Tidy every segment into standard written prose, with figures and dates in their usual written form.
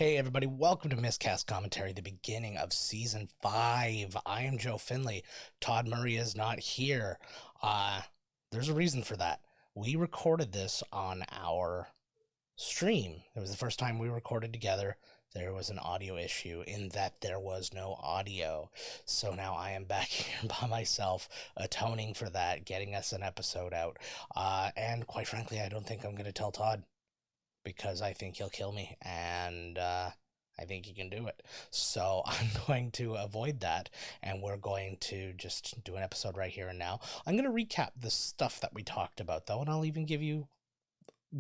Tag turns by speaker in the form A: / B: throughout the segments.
A: Hey everybody, welcome to Miscast Commentary, the beginning of Season 5. I am Joe Finley. Todd Murray is not here. There's a reason for that. We recorded this on our stream. It was the first time we recorded together. There was an audio issue in that there was no audio. So now I am back here by myself, atoning for that, getting us an episode out. And quite frankly, I don't think I'm going to tell Todd, because I think he'll kill me, and I think he can do it. So I'm going to avoid that, and we're going to just do an episode right here and now. I'm going to recap the stuff that we talked about, though, and I'll even give you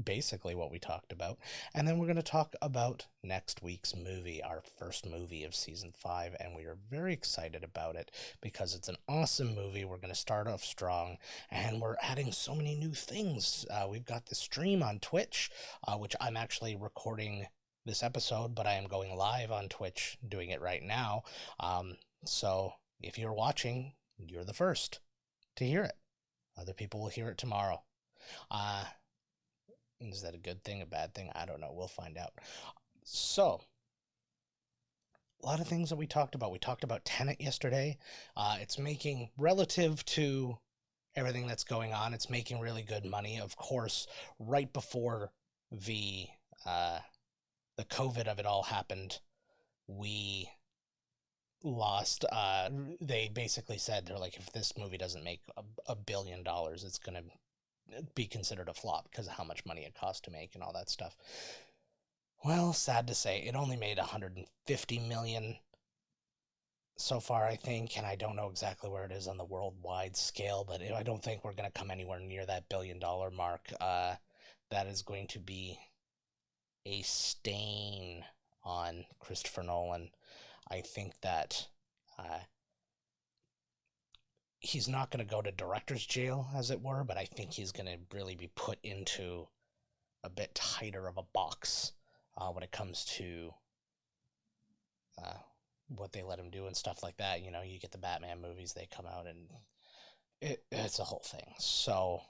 A: basically what we talked about, and then we're going to talk about next week's movie, our first movie of Season 5, and we are very excited about it because it's an awesome movie. We're going to start off strong, and we're adding so many new things. We've got the stream on Twitch, which I'm actually recording this episode, but I am going live on Twitch doing it right now. So if you're watching, you're the first to hear it. Other people will hear it tomorrow. Is that a good thing, a bad thing? I don't know. We'll find out. So, a lot of things that we talked about. We talked about Tenet yesterday. It's making, relative to everything that's going on, it's making really good money. Of course, right before the COVID of it all happened, we lost. They basically said, they're like, if this movie doesn't make $1 billion, it's going to be considered a flop because of how much money it cost to make and all that stuff. Well, sad to say, it only made $150 million so far, I think, and I don't know exactly where it is on the worldwide scale, but I don't think we're going to come anywhere near that $1 billion mark. That is going to be a stain on Christopher Nolan. I think that he's not going to go to director's jail, as it were, but I think he's going to really be put into a bit tighter of a box when it comes to what they let him do and stuff like that. You know, you get the Batman movies, they come out, and it's a whole thing. So,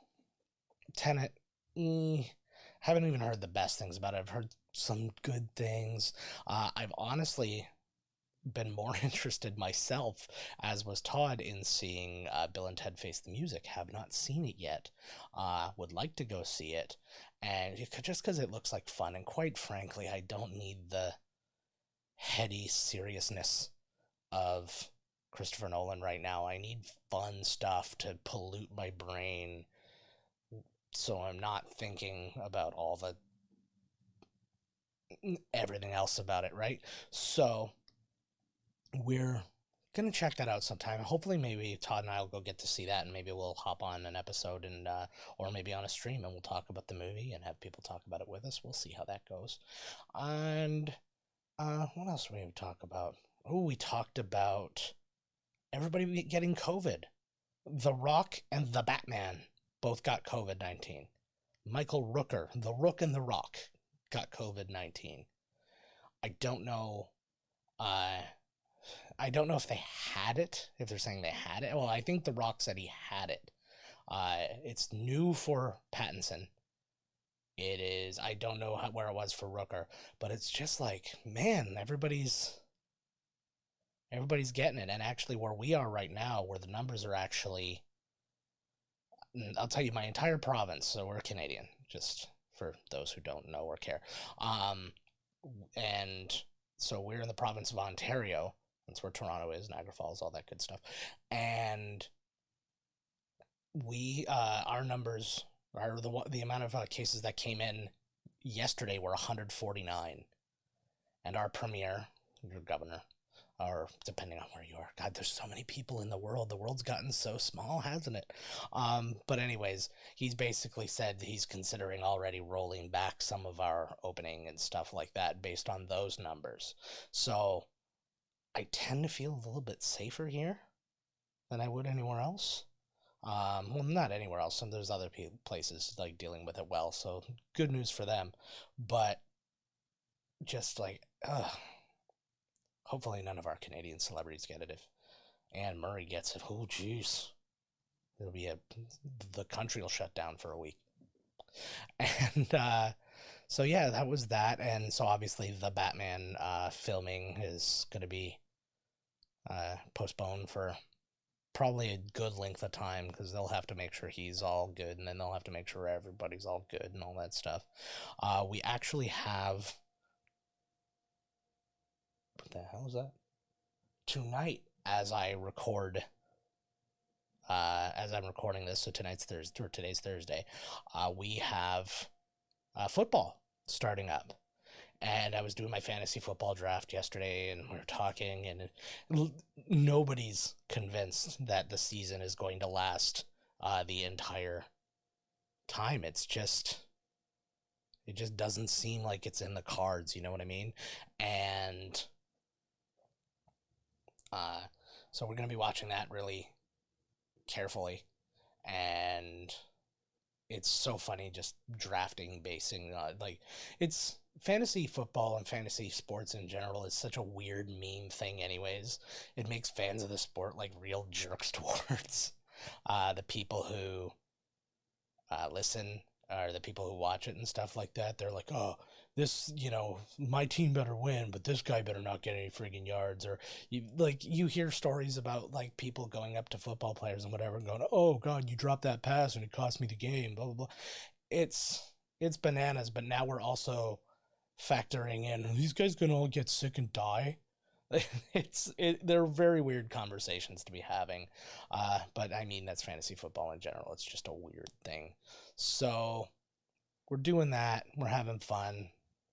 A: Tenet, haven't even heard the best things about it. I've heard some good things. I've honestly been more interested myself, as was Todd, in seeing Bill and Ted Face the Music. Have not seen it yet. Would like to go see it, and just because it looks like fun, and quite frankly, I don't need the heady seriousness of Christopher Nolan right now. I need fun stuff to pollute my brain, so I'm not thinking about all the everything else about it, right? So we're going to check that out sometime. Hopefully, maybe Todd and I will go get to see that, and maybe we'll hop on an episode and or maybe on a stream, and we'll talk about the movie and have people talk about it with us. We'll see how that goes. And what else did we talk about? Oh, we talked about everybody getting COVID. The Rock and the Batman both got COVID-19. Michael Rooker, the Rook and the Rock, got COVID-19. I don't know if they had it, if they're saying they had it. Well, I think The Rock said he had it. It's new for Pattinson. It is, I don't know where it was for Rooker, but it's just like, man, everybody's getting it. And actually where we are right now, where the numbers are actually, I'll tell you, my entire province, so we're Canadian, just for those who don't know or care. And so we're in the province of Ontario. That's where Toronto is, Niagara Falls, all that good stuff. And we, our numbers, or the amount of cases that came in yesterday were 149. And our premier, your governor, or depending on where you are, God, there's so many people in the world. The world's gotten so small, hasn't it? But anyways, he's basically said he's considering already rolling back some of our opening and stuff like that based on those numbers. So I tend to feel a little bit safer here than I would anywhere else. Well, not anywhere else. There's other places like dealing with it well, so good news for them. But just like, hopefully none of our Canadian celebrities get it. If Anne Murray gets it, oh jeez, the country will shut down for a week. And So yeah, that was that, and so obviously the Batman filming is going to be postponed for probably a good length of time because they'll have to make sure he's all good, and then they'll have to make sure everybody's all good and all that stuff. We actually have, what the hell is that? Tonight, as I'm recording this, so tonight's Thursday or today's Thursday, we have football starting up. And I was doing my fantasy football draft yesterday, and we were talking, and nobody's convinced that the season is going to last the entire time. It just doesn't seem like it's in the cards, you know what I mean? And so we're going to be watching that really carefully. And it's so funny just drafting basing like it's fantasy football and fantasy sports in general is such a weird meme thing anyways. It makes fans of the sport like real jerks towards the people who listen or the people who watch it and stuff like that. They're like, oh, this, my team better win, but this guy better not get any friggin' yards. Or you hear stories about like people going up to football players and whatever and going, oh God, you dropped that pass and it cost me the game, blah blah blah. It's bananas. But now we're also factoring in, are these guys gonna all get sick and die? They're very weird conversations to be having. But I mean, that's fantasy football in general. It's just a weird thing. So we're doing that. We're having fun.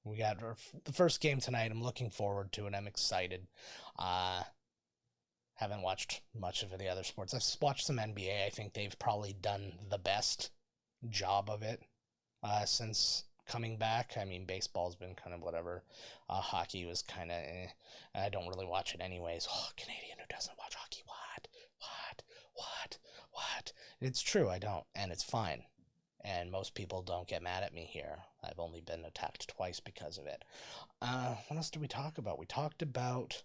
A: We got the first game tonight. I'm looking forward to it. I'm excited. Haven't watched much of the other sports. I've watched some NBA. I think they've probably done the best job of it since coming back. I mean, baseball's been kind of whatever. Hockey was kind of I don't really watch it anyways. Oh, Canadian who doesn't watch hockey? What? It's true, I don't, and it's fine. And most people don't get mad at me here. I've only been attacked twice because of it. What else did we talk about? We talked about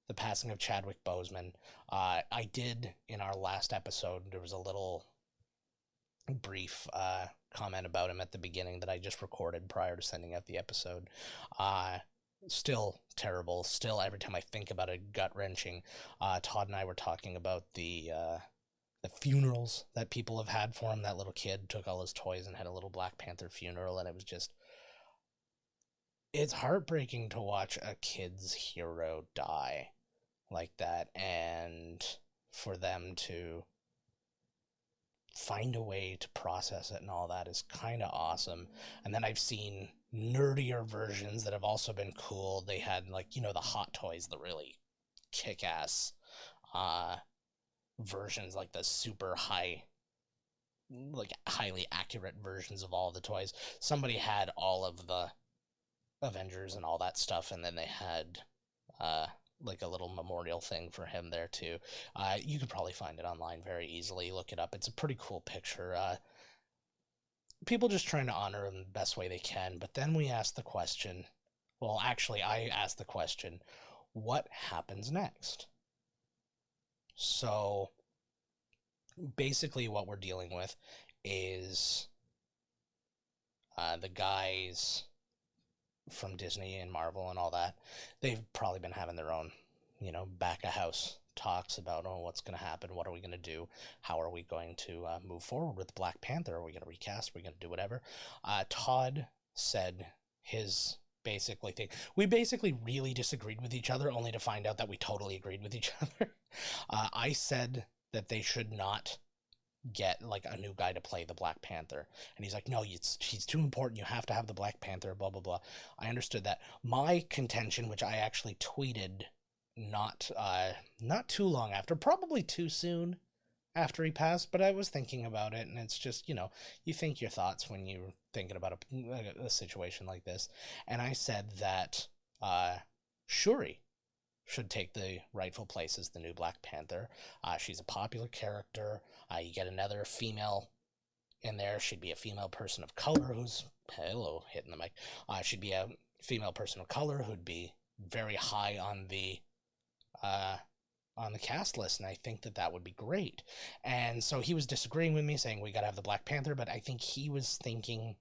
A: the passing of Chadwick Boseman. I did, in our last episode, there was a little brief comment about him at the beginning that I just recorded prior to sending out the episode. Still terrible. Still, every time I think about it, gut-wrenching. Todd and I were talking about the funerals that people have had for him. That little kid took all his toys and had a little Black Panther funeral, and it was just... It's heartbreaking to watch a kid's hero die like that, and for them to find a way to process it and all that is kind of awesome. And then I've seen nerdier versions that have also been cool. They had, like, the Hot Toys, the really kick-ass versions, like the super high, like highly accurate versions of all the toys. Somebody had all of the Avengers and all that stuff, and then they had like a little memorial thing for him there too. You could probably find it online very easily. Look it up. It's a pretty cool picture. People just trying to honor him the best way they can. But then we asked the question, well, actually, I asked the question, what happens next? So basically what we're dealing with is the guys from Disney and Marvel and all that. They've probably been having their own, back of house talks about, oh, what's going to happen? What are we going to do? How are we going to move forward with Black Panther? Are we going to recast? Are we going to do whatever? Todd said his basically thing. We basically really disagreed with each other, only to find out that we totally agreed with each other. I said that they should not get like a new guy to play the Black Panther, and he's like, no, he's too important, you have to have the Black Panther, blah blah blah. I understood that. My contention, which I actually tweeted not too long after, probably too soon after he passed, but I was thinking about it, and it's just, you think your thoughts when you're thinking about a situation like this. And I said that Shuri should take the rightful place as the new Black Panther. She's a popular character. You get another female in there. She'd be a female person of color who's, hello, hitting the mic. She'd be a female person of color who'd be very high on the cast list, and I think that would be great. And so he was disagreeing with me, saying we gotta have the Black Panther, but I think he was thinking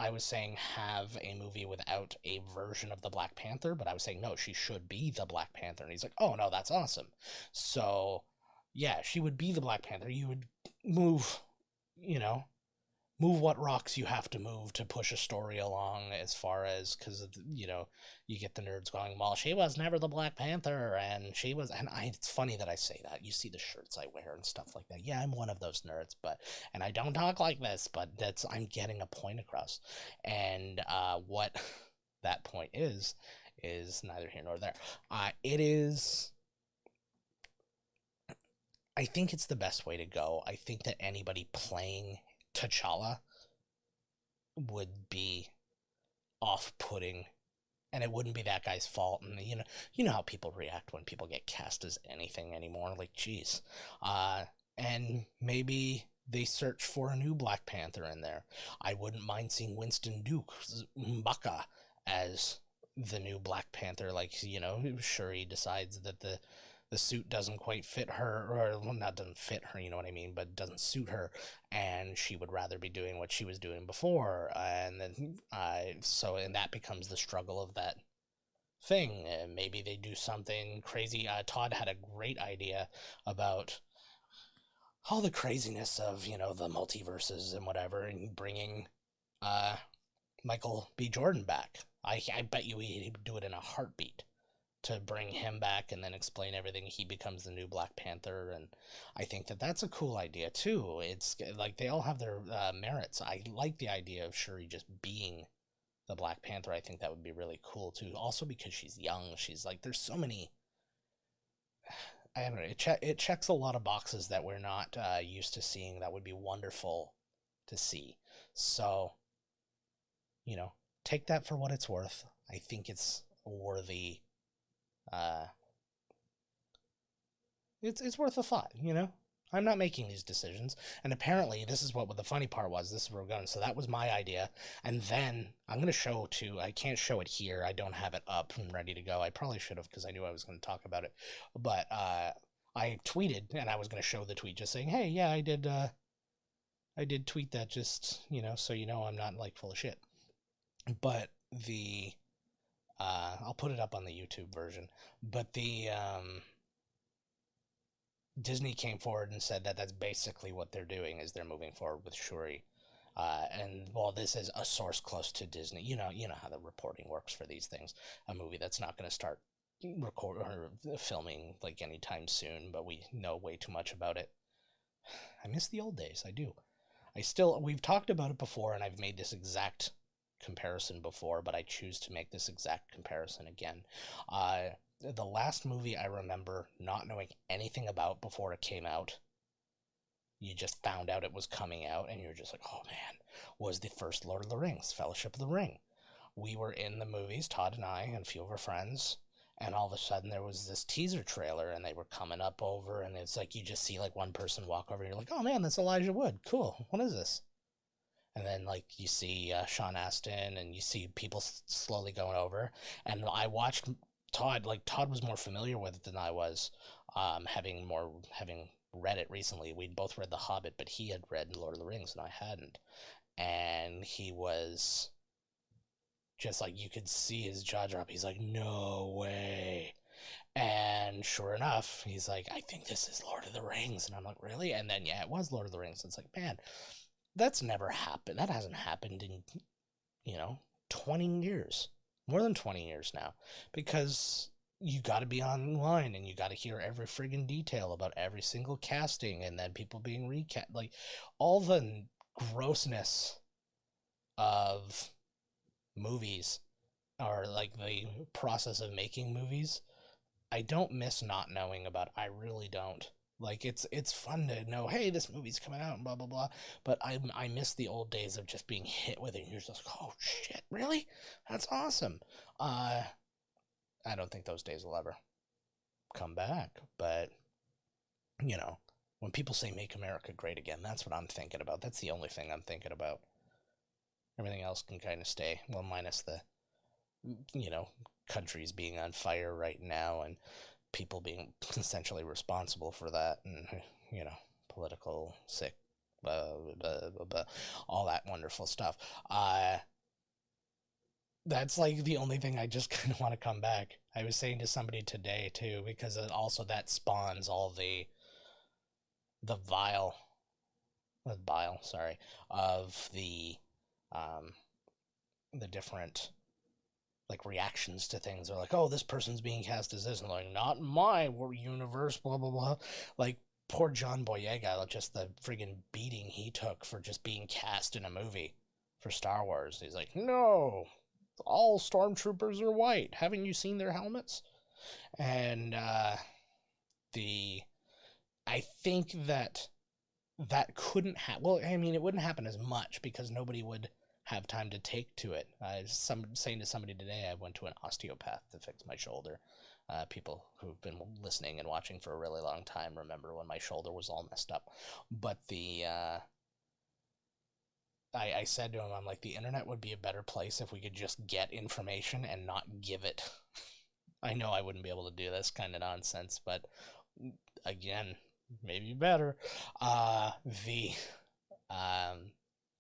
A: I was saying have a movie without a version of the Black Panther, but I was saying no, she should be the Black Panther. And he's like, oh no, that's awesome. So yeah, she would be the Black Panther. You would move, you know, move what rocks you have to move to push a story along, as far as, because you know, you get the nerds going, well, she was never the Black Panther, and she was, and it's funny that I say that. You see the shirts I wear and stuff like that. Yeah, I'm one of those nerds, but, and I don't talk like this, but I'm getting a point across. And what that point is neither here nor there. It is, I think it's the best way to go. I think that anybody playing T'Challa would be off-putting, and it wouldn't be that guy's fault. And you know how people react when people get cast as anything anymore. Like, geez, and maybe they search for a new Black Panther in there. I wouldn't mind seeing Winston Duke M'Baka as the new Black Panther. Like, you know, sure, he decides that the suit doesn't quite fit her, or well, not doesn't fit her, you know what I mean, but doesn't suit her, and she would rather be doing what she was doing before, and then and that becomes the struggle of that thing. Maybe they do something crazy. Todd had a great idea about all the craziness of, you know, the multiverses and whatever, and bringing Michael B. Jordan back. I bet you he'd do it in a heartbeat, to bring him back and then explain everything. He becomes the new Black Panther, and I think that that's a cool idea too. It's like they all have their merits. I like the idea of Shuri just being the Black Panther. I think that would be really cool too. Also because she's young. She's like, there's so many. I don't know. It checks a lot of boxes that we're not used to seeing. That would be wonderful to see. So, you know, take that for what it's worth. I think it's worthy. It's worth a thought, you know? I'm not making these decisions. And apparently, this is what the funny part was. This is where we're going. So that was my idea. And then I'm going to show too. I can't show it here. I don't have it up and ready to go. I probably should have, because I knew I was going to talk about it. But I tweeted, and I was going to show the tweet just saying, hey, yeah, I did tweet that, just, you know, so you know I'm not like full of shit. But I'll put it up on the YouTube version, but the Disney came forward and said that that's basically what they're doing, is they're moving forward with Shuri. And while this is a source close to Disney, you know how the reporting works for these things. A movie that's not going to start filming like anytime soon, but we know way too much about it. I miss the old days. I do. We've talked about it before, and I've made this exact comparison before, but I choose to make this exact comparison again. The last movie I remember not knowing anything about before it came out, you just found out it was coming out, and you're just like, oh man, was the first Lord of the Rings, Fellowship of the Ring. We were in the movies, Todd and I, and a few of our friends, and all of a sudden there was this teaser trailer, and they were coming up over, and it's like you just see like one person walk over, and you're like, oh man, that's Elijah Wood. Cool. What is this? And then, like, you see Sean Astin, and you see people slowly going over. And I watched Todd. Like, Todd was more familiar with it than I was, having read it recently. We'd both read The Hobbit, but he had read Lord of the Rings, and I hadn't. And he was just like, you could see his jaw drop. He's like, no way. And sure enough, he's like, I think this is Lord of the Rings. And I'm like, really? And then, yeah, it was Lord of the Rings. It's like, man, that's never happened. That hasn't happened in, 20 years. More than 20 years now. Because you got to be online, and you got to hear every friggin' detail about every single casting, and then people being recast. Like, all the grossness of movies, or like the process of making movies, I don't miss not knowing about. I really don't. Like, it's fun to know, hey, this movie's coming out and blah, blah, blah. But I miss the old days of just being hit with it. And you're just like, oh, shit, really? That's awesome. I don't think those days will ever come back. But, when people say make America great again, that's what I'm thinking about. That's the only thing I'm thinking about. Everything else can kind of stay. Well, minus the, countries being on fire right now, and people being essentially responsible for that, and political sick, blah, blah, blah, blah, all that wonderful stuff. That's like the only thing I just kind of want to come back. I was saying to somebody today too, because it also that spawns all the bile, sorry, of um the different like reactions to things. They're like, oh, this person's being cast as this, and like, not in my universe, blah blah blah. Like poor John Boyega, just the friggin' beating he took for just being cast in a movie for Star Wars. He's like, no, all stormtroopers are white. Haven't you seen their helmets? And the I think that couldn't happen. Well, I mean, it wouldn't happen as much because nobody would have time to take to it. Saying to somebody today, I went to an osteopath to fix my shoulder. People who've been listening and watching for a really long time remember when my shoulder was all messed up. But I said to him, I'm like, the internet would be a better place if we could just get information and not give it. I know I wouldn't be able to do this kind of nonsense, but again, maybe better.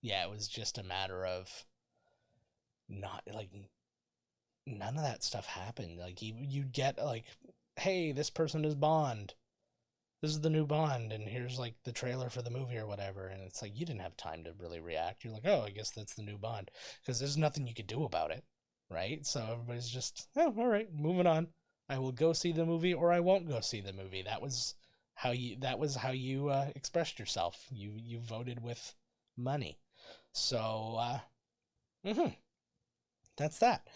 A: Yeah, it was just a matter of not like none of that stuff happened. Like you'd get like, hey, this person is Bond. This is the new Bond, and here's like the trailer for the movie or whatever. And it's like you didn't have time to really react. You're like, oh, I guess that's the new Bond, because there's nothing you could do about it, right? So everybody's just, oh, all right, moving on. I will go see the movie, or I won't go see the movie. That was how you expressed yourself. You voted with money. So that's that.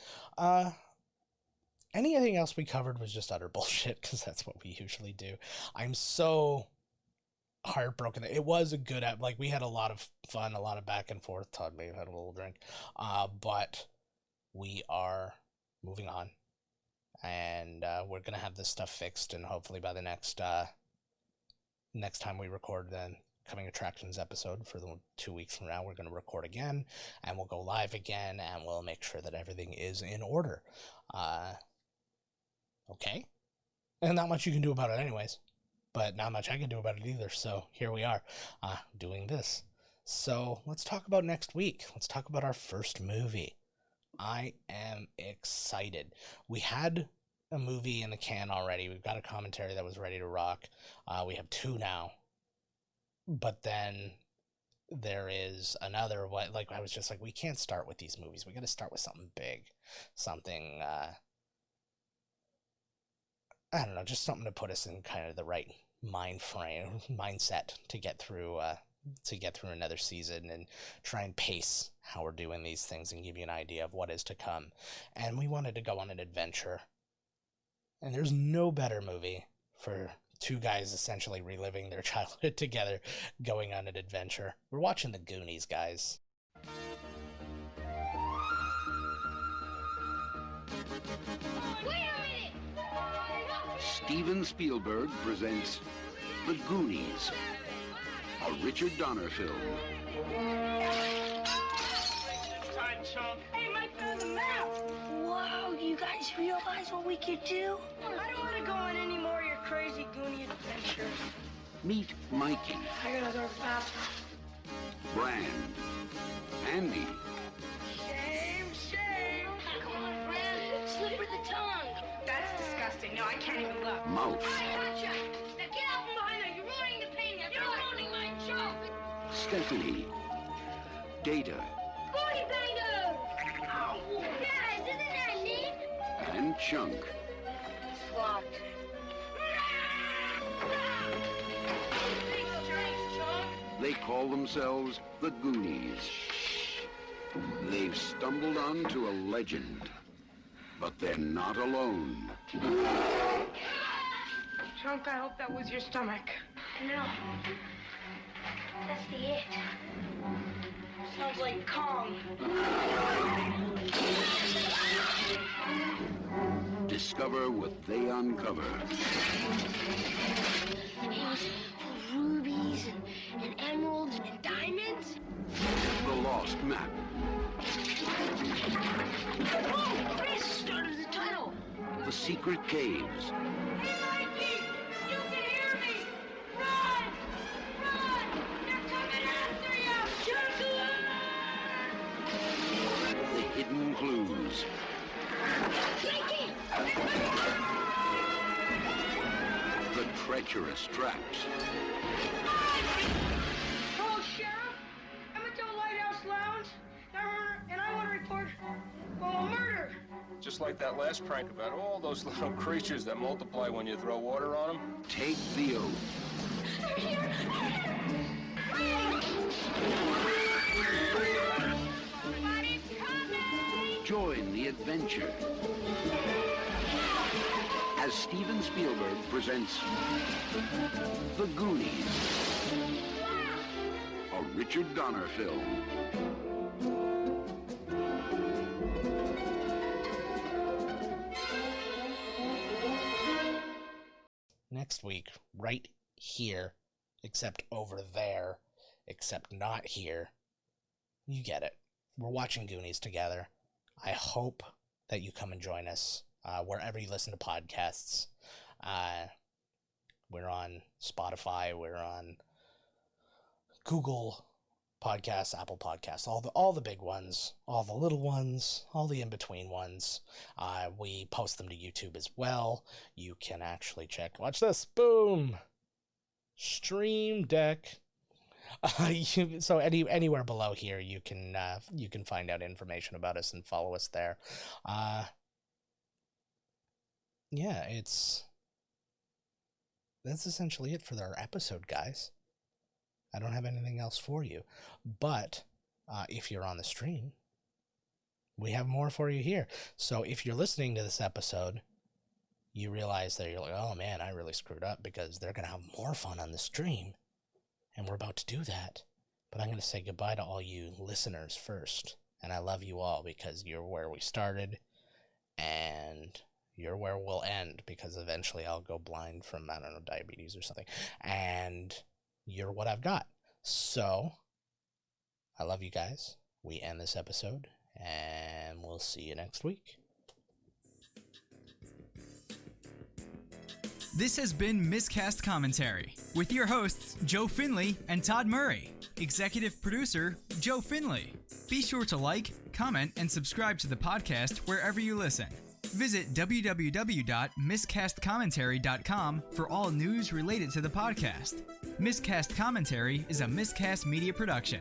A: Anything else we covered was just utter bullshit, because that's what we usually do. I'm so heartbroken. It was a good app. Like, we had a lot of fun, a lot of back and forth. Todd may have had a little drink. But we are moving on. And we're going to have this stuff fixed. And hopefully by the next time we record the coming attractions episode for the 2 weeks from now, we're going to record again. And we'll go live again. And we'll make sure that everything is in order. Okay? And not much you can do about it anyways. But not much I can do about it either. So here we are, doing this. So let's talk about next week. Let's talk about our first movie. I am excited. We had a movie in the can already. We've got a commentary that was ready to rock. We have 2 now. But then there is another, like I was just like, we can't start with these movies. We got to start with something big. Something, I don't know, just something to put us in kind of the right mindset to get through another season and try and pace how we're doing these things and give you an idea of what is to come. And we wanted to go on an adventure. And there's no better movie for 2 guys essentially reliving their childhood together, going on an adventure. We're watching The Goonies, guys.
B: Wait a minute!
C: Steven Spielberg presents The Goonies, a Richard Donner film.
B: Time, chunk. Hey, Mike found the map! Whoa, do you guys realize what we could do? I don't want to go on any more of your crazy Goonie adventures.
C: Meet Mikey,
B: I gotta go to the bathroom.
C: Brand, Andy,
B: Shame. Come on, Brand. Slip her the tongue. That's disgusting. No, I can't even look.
C: Mouse,
B: I gotcha. Now get out from behind there. You're ruining the painting. You're ruining my joke.
C: Stephanie, Data,
B: Booty banger. Ow. Guys, isn't that neat?
C: and Chunk.
B: It's locked. Big drinks, Chunk.
C: They call themselves The Goonies. They've stumbled onto a legend, but they're not alone.
B: Chunk, I hope that was your stomach. No. That's the it. Sounds like Kong.
C: Discover what they uncover.
B: It was for rubies and emeralds and diamonds.
C: The Lost Map.
B: Oh, Chris started the tunnel.
C: The Secret Caves.
B: Hey, Mikey! You can hear me! Run! Run! They're coming after you! Circle!
C: The Hidden Clues. the treacherous traps.
B: Hello, Sheriff. I'm at the Lighthouse Lounge, and I want to report a murder.
D: Just like that last prank about all those little creatures that multiply when you throw water on them.
C: Take the oath.
B: They're here. Somebody's coming.
C: Join the adventure as Steven Spielberg presents The Goonies, a Richard Donner film.
A: Next week, right here, except over there, except not here. You get it. We're watching Goonies together. I hope that you come and join us wherever you listen to podcasts. We're on Spotify. We're on Google Podcasts, Apple Podcasts, all the big ones, all the little ones, all the in-between ones. We post them to YouTube as well. You can actually check. Watch this. Boom. Stream Deck. So anywhere below here, you can find out information about us and follow us there. Yeah, that's essentially it for our episode, guys. I don't have anything else for you, but if you're on the stream, we have more for you here. So if you're listening to this episode, you realize that you're like, oh man, I really screwed up, because they're going to have more fun on the stream, and we're about to do that. But I'm going to say goodbye to all you listeners first, and I love you all, because you're where we started, and you're where we'll end, because eventually I'll go blind from, I don't know, diabetes or something, and you're what I've got. So I love you guys. We end this episode, and we'll see you next week.
E: This has been Miscast Commentary with your hosts, Joe Finley and Todd Murray. Executive producer, Joe Finley. Be sure to like, comment, and subscribe to the podcast wherever you listen. Visit www.miscastcommentary.com for all news related to the podcast. Miscast Commentary is a Miscast Media production.